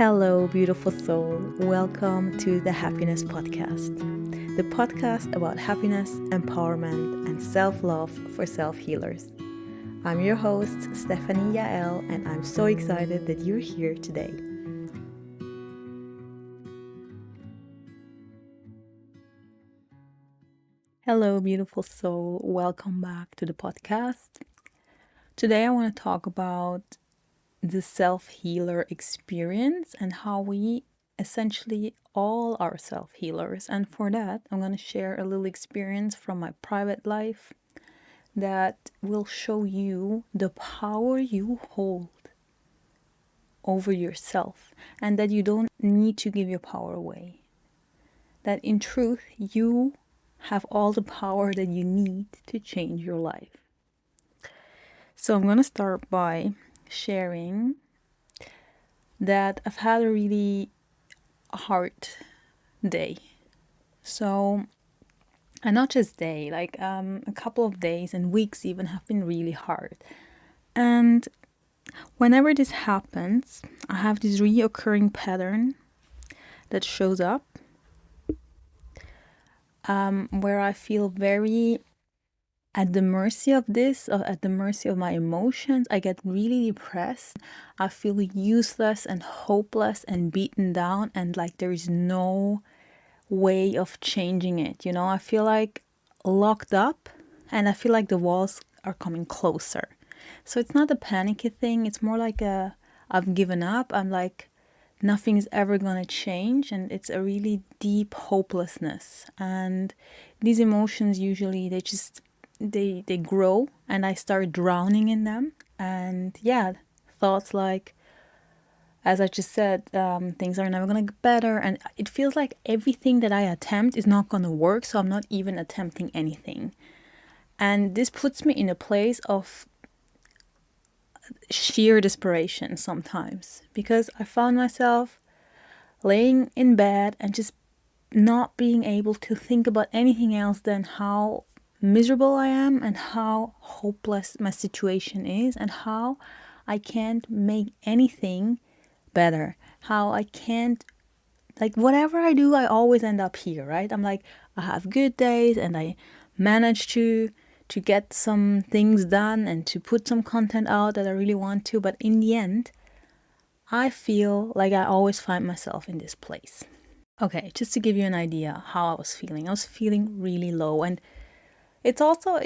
Hello, beautiful soul. Welcome to the Happiness Podcast, the podcast about happiness, empowerment, and self love for self healers. I'm your host, Stephanie Yael, and I'm so excited that you're here today. Hello, beautiful soul. Welcome back to the podcast. Today, I want to talk about the self healer experience and how we essentially all are self healers. And for that, I'm going to share a little experience from my private life that will show you the power you hold over yourself and that you don't need to give your power away. That in truth, you have all the power that you need to change your life. So I'm going to start by sharing that I've had a really hard day. So, and not just day, like a couple of days and weeks even have been really hard. And whenever this happens, I have this reoccurring pattern that shows up where I feel very at the mercy of this, or at the mercy of my emotions. I get really depressed. I feel useless and hopeless and beaten down, and like there is no way of changing it. I feel like locked up, and I feel like the walls are coming closer. So it's not a panicky thing. It's more like I've given up. I'm like, nothing is ever gonna change, and it's a really deep hopelessness. And these emotions usually they grow, and I start drowning in them. And yeah, thoughts like, as I just said, things are never gonna get better, and it feels like everything that I attempt is not gonna work, so I'm not even attempting anything. And this puts me in a place of sheer desperation sometimes, because I found myself laying in bed and just not being able to think about anything else than how miserable I am and how hopeless my situation is and how I can't make anything better. How I can't, like, whatever I do, I always end up here, right? I'm like, I have good days and I manage to get some things done and to put some content out that I really want to, but in the end, I feel like I always find myself in this place. Okay, just to give you an idea how I was feeling really low, and it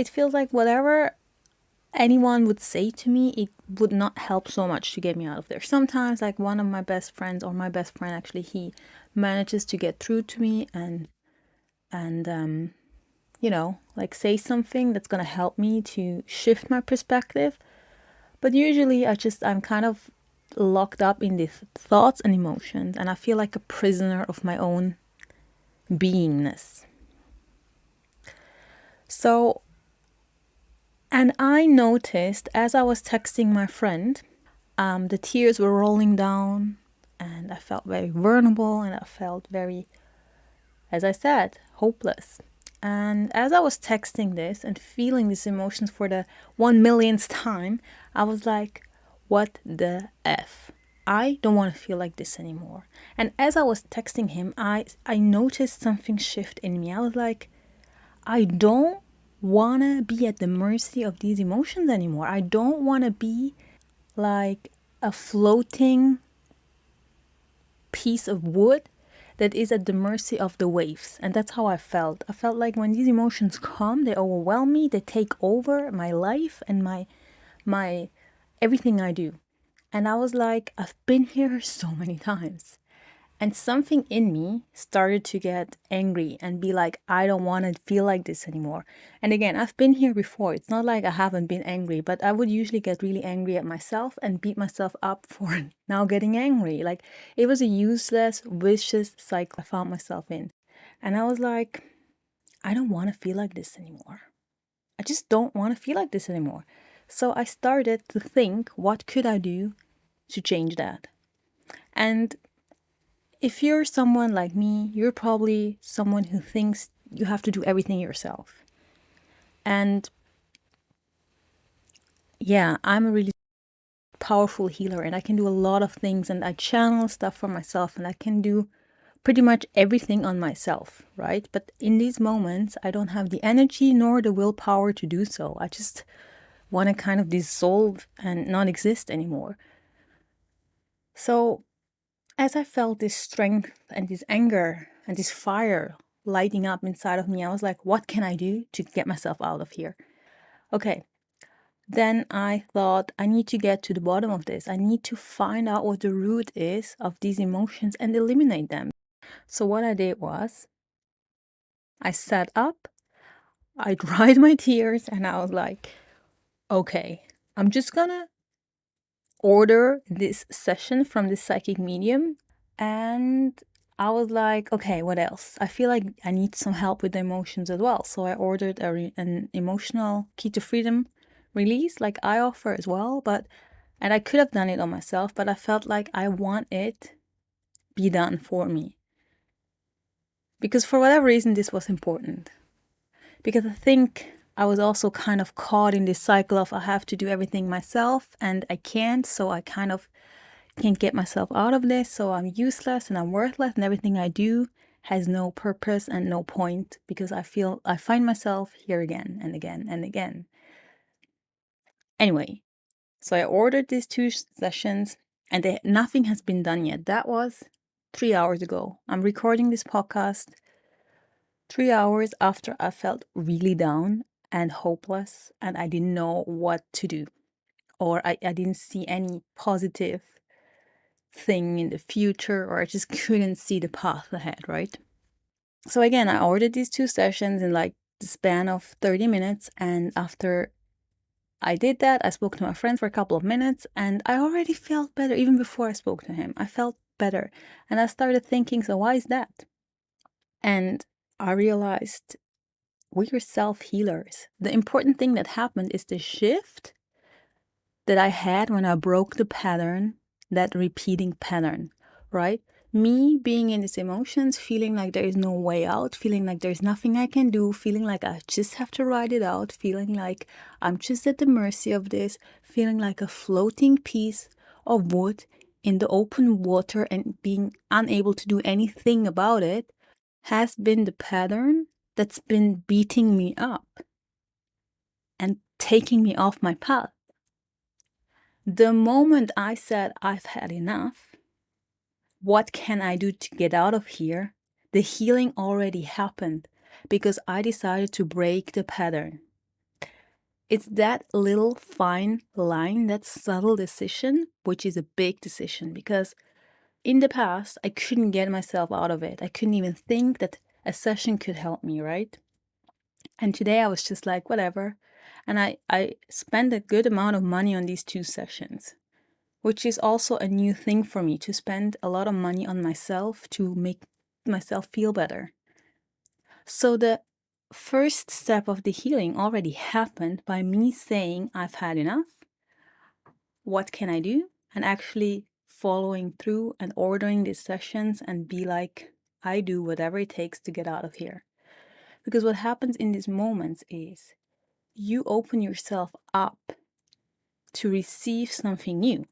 feels like whatever anyone would say to me, it would not help so much to get me out of there. Sometimes, like one of my best friends, or my best friend actually, he manages to get through to me and like say something that's gonna help me to shift my perspective. But usually I'm kind of locked up in these thoughts and emotions, and I feel like a prisoner of my own beingness. So, and I noticed as I was texting my friend, the tears were rolling down, and I felt very vulnerable, and I felt very, as I said, hopeless. And as I was texting this and feeling these emotions for the 1 millionth time, I was like, what the F? I don't want to feel like this anymore. And as I was texting him, I noticed something shift in me. I was like, I don't want to be at the mercy of these emotions anymore. I don't want to be like a floating piece of wood that is at the mercy of the waves. And that's how I felt. I felt like when these emotions come, they overwhelm me, they take over my life and my everything I do. And I was like, I've been here so many times. And something in me started to get angry and be like, I don't want to feel like this anymore. And again, I've been here before. It's not like I haven't been angry, but I would usually get really angry at myself and beat myself up for now getting angry. Like it was a useless, vicious cycle I found myself in. And I was like, I don't want to feel like this anymore. I just don't want to feel like this anymore. So I started to think, what could I do to change that? And if you're someone like me, you're probably someone who thinks you have to do everything yourself. And yeah, I'm a really powerful healer and I can do a lot of things and I channel stuff for myself and I can do pretty much everything on myself, right? But in these moments, I don't have the energy nor the willpower to do so. I just want to kind of dissolve and not exist anymore. So as I felt this strength and this anger and this fire lighting up inside of me, I was like, what can I do to get myself out of here? Okay. Then I thought, I need to get to the bottom of this. I need to find out what the root is of these emotions and eliminate them. So what I did was, I sat up, I dried my tears, and I was like, okay, I'm just gonna order this session from this psychic medium. And I was like, okay, what else? I feel like I need some help with the emotions as well. So I ordered an emotional key to freedom release, like I offer as well. And I could have done it on myself, but I felt like I want it be done for me. Because for whatever reason, this was important. Because I think I was also kind of caught in this cycle of I have to do everything myself and I can't. So I kind of can't get myself out of this. So I'm useless and I'm worthless and everything I do has no purpose and no point because I find myself here again and again and again. Anyway, so I ordered these 2 sessions and nothing has been done yet. That was 3 hours ago. I'm recording this podcast 3 hours after I felt really down and hopeless and I didn't know what to do. Or I didn't see any positive thing in the future, or I just couldn't see the path ahead, right? So again, I ordered these 2 sessions in like the span of 30 minutes. And after I did that, I spoke to my friend for a couple of minutes and I already felt better. Even before I spoke to him, I felt better. And I started thinking, so why is that? And I realized we're self-healers. The important thing that happened is the shift that I had when I broke the pattern, that repeating pattern, right? Me being in these emotions, feeling like there is no way out, feeling like there's nothing I can do, feeling like I just have to ride it out, feeling like I'm just at the mercy of this, feeling like a floating piece of wood in the open water and being unable to do anything about it, has been the pattern that's been beating me up and taking me off my path. The moment I said, I've had enough, what can I do to get out of here? The healing already happened because I decided to break the pattern. It's that little fine line, that subtle decision, which is a big decision because in the past, I couldn't get myself out of it. I couldn't even think that a session could help me, right? And today I was just like, whatever. And I spent a good amount of money on these 2 sessions, which is also a new thing for me, to spend a lot of money on myself to make myself feel better. So the first step of the healing already happened by me saying, I've had enough. What can I do? And actually following through and ordering these sessions and be like, I do whatever it takes to get out of here. Because what happens in these moments is you open yourself up to receive something new.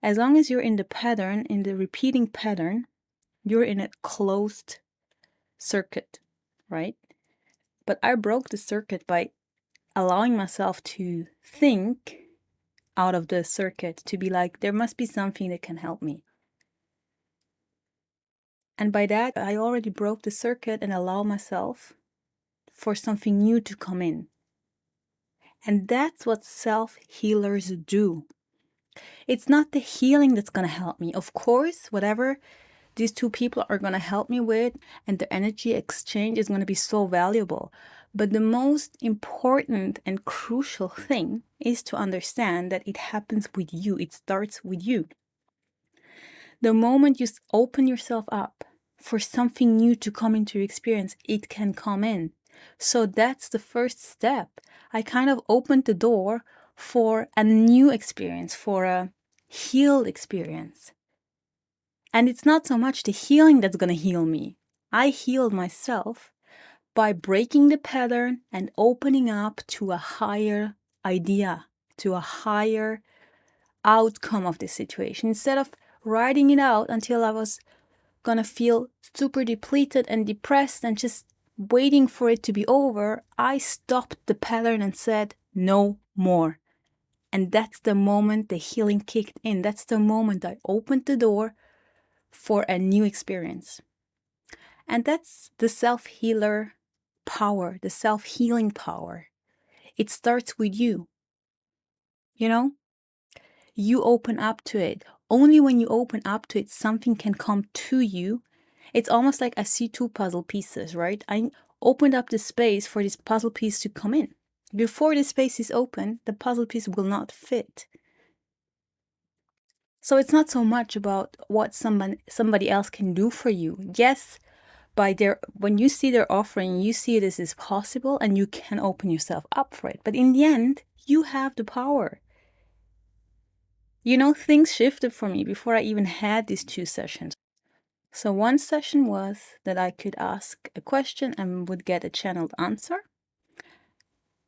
As long as you're in the pattern, in the repeating pattern, you're in a closed circuit, right? But I broke the circuit by allowing myself to think out of the circuit, to be like, there must be something that can help me. And by that, I already broke the circuit and allow myself for something new to come in. And that's what self-healers do. It's not the healing that's going to help me. Of course, whatever these 2 people are going to help me with and the energy exchange is going to be so valuable. But the most important and crucial thing is to understand that it happens with you. It starts with you. The moment you open yourself up for something new to come into your experience, it can come in. So that's the first step. I kind of opened the door for a new experience, for a healed experience. And it's not so much the healing that's going to heal me. I healed myself by breaking the pattern and opening up to a higher idea, to a higher outcome of this situation. Instead of riding it out until I was gonna feel super depleted and depressed and just waiting for it to be over, I stopped the pattern and said, no more. And that's the moment the healing kicked in. That's the moment I opened the door for a new experience. And that's the self-healer power, the self-healing power. It starts with you. You know, you open up to it. Only when you open up to it, something can come to you. It's almost like I see two puzzle pieces, right? I opened up the space for this puzzle piece to come in. Before the space is open, the puzzle piece will not fit. So it's not so much about what somebody else can do for you. Yes, when you see their offering, you see this is possible and you can open yourself up for it. But in the end, you have the power. Things shifted for me before I even had these 2 sessions. So one session was that I could ask a question and would get a channeled answer.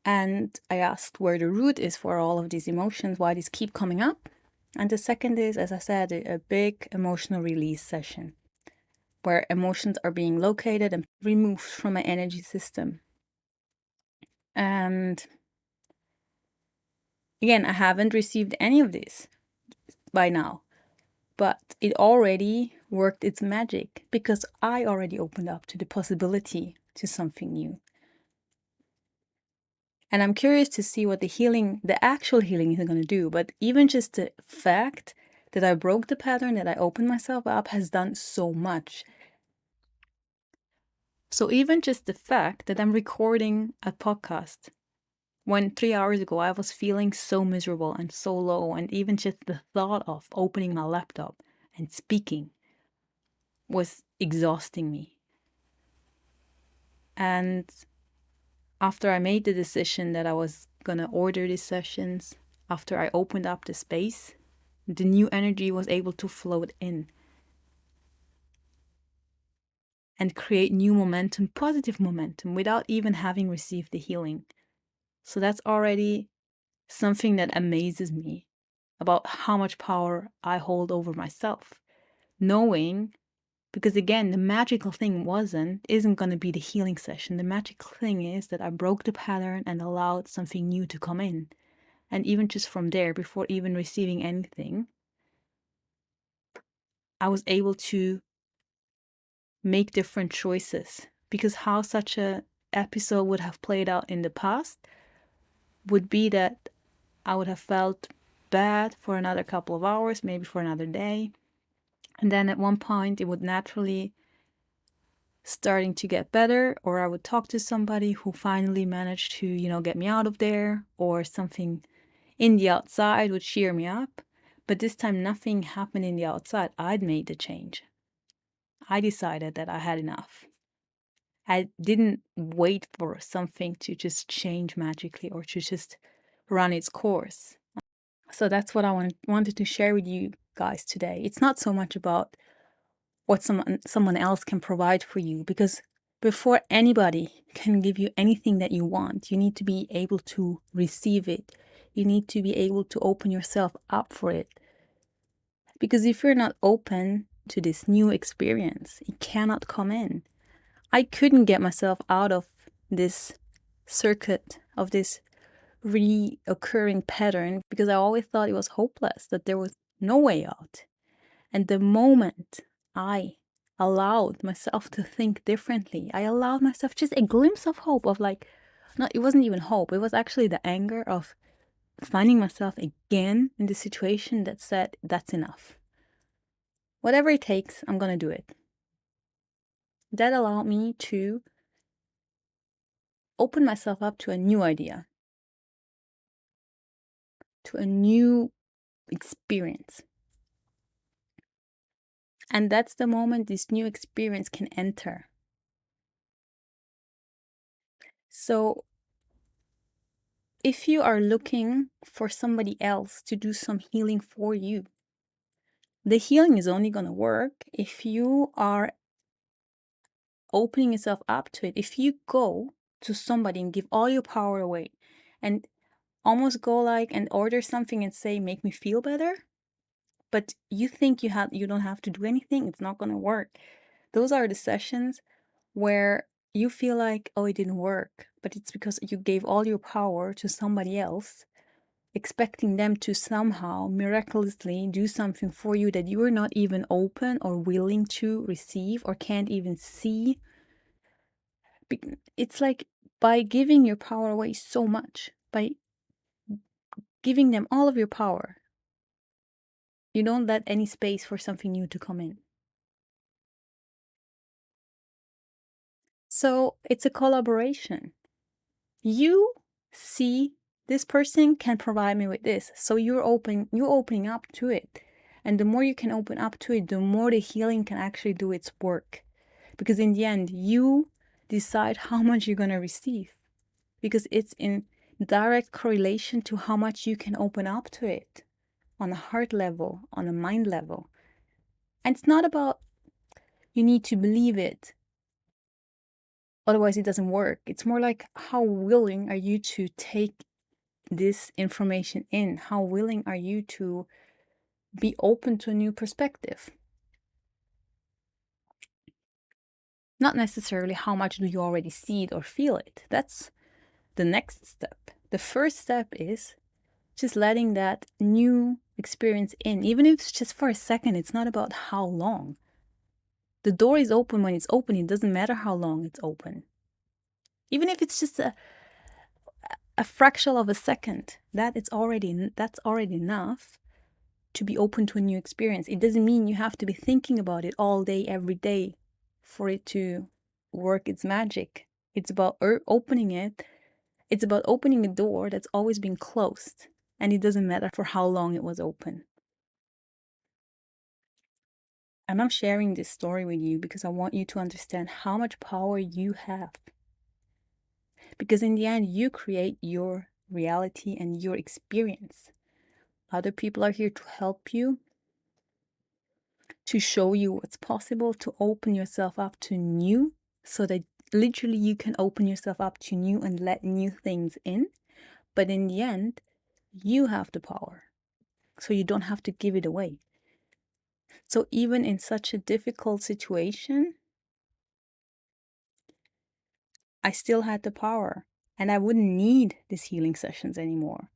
And I asked where the root is for all of these emotions, why these keep coming up. And the second is, as I said, a big emotional release session where emotions are being located and removed from my energy system. And again, I haven't received any of this by now, but it already worked its magic because I already opened up to the possibility to something new. And I'm curious to see what the actual healing is going to do. But even just the fact that I broke the pattern, that I opened myself up, has done so much. So even just the fact that I'm recording a podcast, when 3 hours ago I was feeling so miserable and so low, and even just the thought of opening my laptop and speaking was exhausting me. And after I made the decision that I was gonna order these sessions, after I opened up the space, the new energy was able to float in and create new momentum, positive momentum, without even having received the healing. So that's already something that amazes me about how much power I hold over myself. Knowing, because again, the magical thing isn't going to be the healing session. The magical thing is that I broke the pattern and allowed something new to come in. And even just from there, before even receiving anything, I was able to make different choices. Because how such a episode would have played out in the past would be that I would have felt bad for another couple of hours, maybe for another day. And then at one point it would naturally starting to get better, or I would talk to somebody who finally managed to, get me out of there, or something in the outside would cheer me up. But this time nothing happened in the outside. I'd made the change. I decided that I had enough. I didn't wait for something to just change magically or to just run its course. So that's what I wanted to share with you guys today. It's not so much about what someone else can provide for you, because before anybody can give you anything that you want, you need to be able to receive it. You need to be able to open yourself up for it. Because if you're not open to this new experience, it cannot come in. I couldn't get myself out of this circuit, of this reoccurring pattern, because I always thought it was hopeless, that there was no way out. And the moment I allowed myself to think differently, I allowed myself just a glimpse of hope, of like, no, it wasn't even hope. It was actually the anger of finding myself again in the situation that said, that's enough. Whatever it takes, I'm going to do it. That allowed me to open myself up to a new idea, to a new experience. And that's the moment this new experience can enter. So if you are looking for somebody else to do some healing for you, the healing is only going to work if you are opening yourself up to it. If you go to somebody and give all your power away and almost go like and order something and say, make me feel better, but you think you don't have to do anything, it's not going to work. Those are the sessions where you feel like, oh, it didn't work, but it's because you gave all your power to somebody else, expecting them to somehow miraculously do something for you that you are not even open or willing to receive or can't even see. It's like by giving your power away so much, by giving them all of your power, you don't let any space for something new to come in. So it's a collaboration. You see this person can provide me with this. So you're opening up to it. And the more you can open up to it, the more the healing can actually do its work. Because in the end, you decide how much you're going to receive. Because it's in direct correlation to how much you can open up to it on a heart level, on a mind level. And it's not about you need to believe it, otherwise it doesn't work. It's more like, how willing are you to take this information in? How willing are you to be open to a new perspective? Not necessarily how much do you already see it or feel it. That's the next step. The first step is just letting that new experience in, even if it's just for a second. It's not about how long. The door is open when it's open. It doesn't matter how long it's open. Even if it's just a fraction of a second, that's already enough to be open to a new experience. It doesn't mean you have to be thinking about it all day, every day for it to work its magic. It's about opening it. It's about opening a door that's always been closed, and it doesn't matter for how long it was open. And I'm sharing this story with you because I want you to understand how much power you have. Because in the end, you create your reality and your experience. Other people are here to help you, to show you what's possible, to open yourself up to new, so that literally you can open yourself up to new and let new things in. But in the end, you have the power, so you don't have to give it away. So even in such a difficult situation, I still had the power, and I wouldn't need these healing sessions anymore.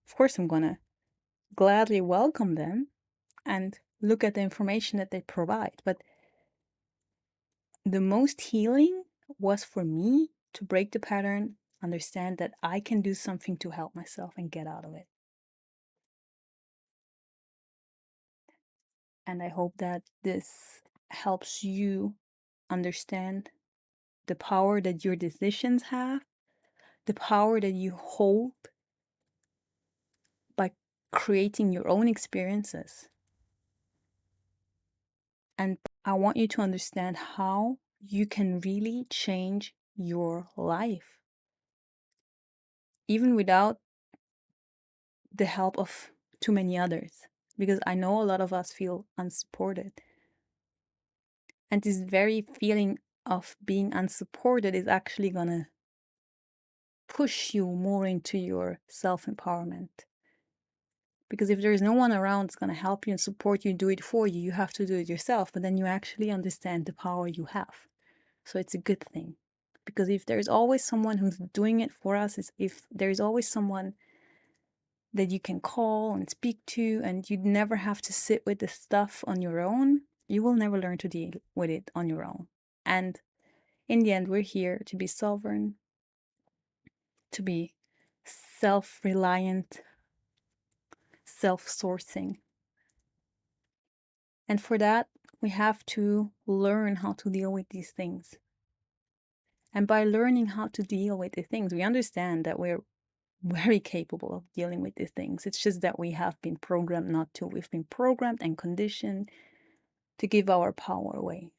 Of course, I'm gonna gladly welcome them and look at the information that they provide. But the most healing was for me to break the pattern, understand that I can do something to help myself and get out of it. And I hope that this helps you understand the power that your decisions have, the power that you hold by creating your own experiences. And I want you to understand how you can really change your life, even without the help of too many others. Because I know a lot of us feel unsupported. And this very feeling of being unsupported is actually going to push you more into your self-empowerment. Because if there is no one around that's going to help you and support you and do it for you, you have to do it yourself. But then you actually understand the power you have. So it's a good thing. Because if there's always someone who's doing it for us, if there's always someone that you can call and speak to, and you'd never have to sit with the stuff on your own, you will never learn to deal with it on your own. And in the end, we're here to be sovereign, to be self-reliant, self-sourcing. And for that, we have to learn how to deal with these things. And by learning how to deal with the things, we understand that we're very capable of dealing with these things. It's just that we have been programmed not to. We've been programmed and conditioned to give our power away.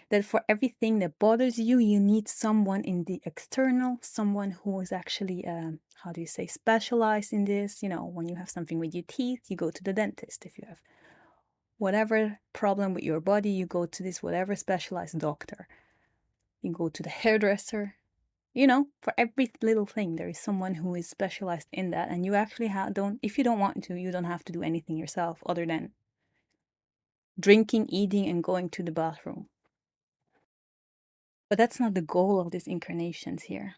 That for everything that bothers you, you need someone in the external, someone who is actually, how do you say, specialized in this. You know, when you have something with your teeth, you go to the dentist. If you have whatever problem with your body, you go to this whatever specialized doctor. You go to the hairdresser. For every little thing, there is someone who is specialized in that. And you actually if you don't want to, you don't have to do anything yourself other than drinking, eating, and going to the bathroom. But that's not the goal of these incarnations here.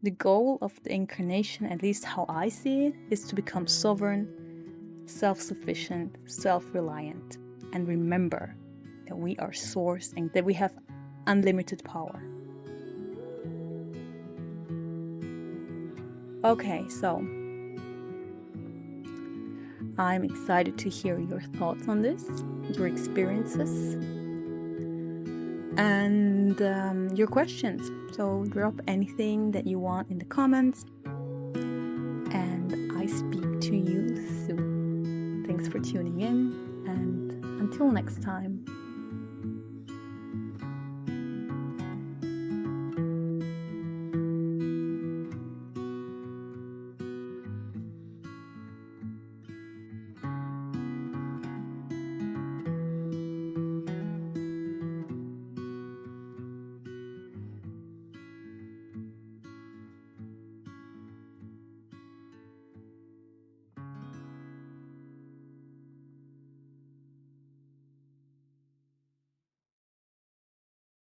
The goal of the incarnation, at least how I see it, is to become sovereign, self-sufficient, self-reliant, and remember that we are source and that we have unlimited power. Okay, so I'm excited to hear your thoughts on this, your experiences, and your questions. So drop anything that you want in the comments, and I speak to you soon. Thanks for tuning in, and until next time.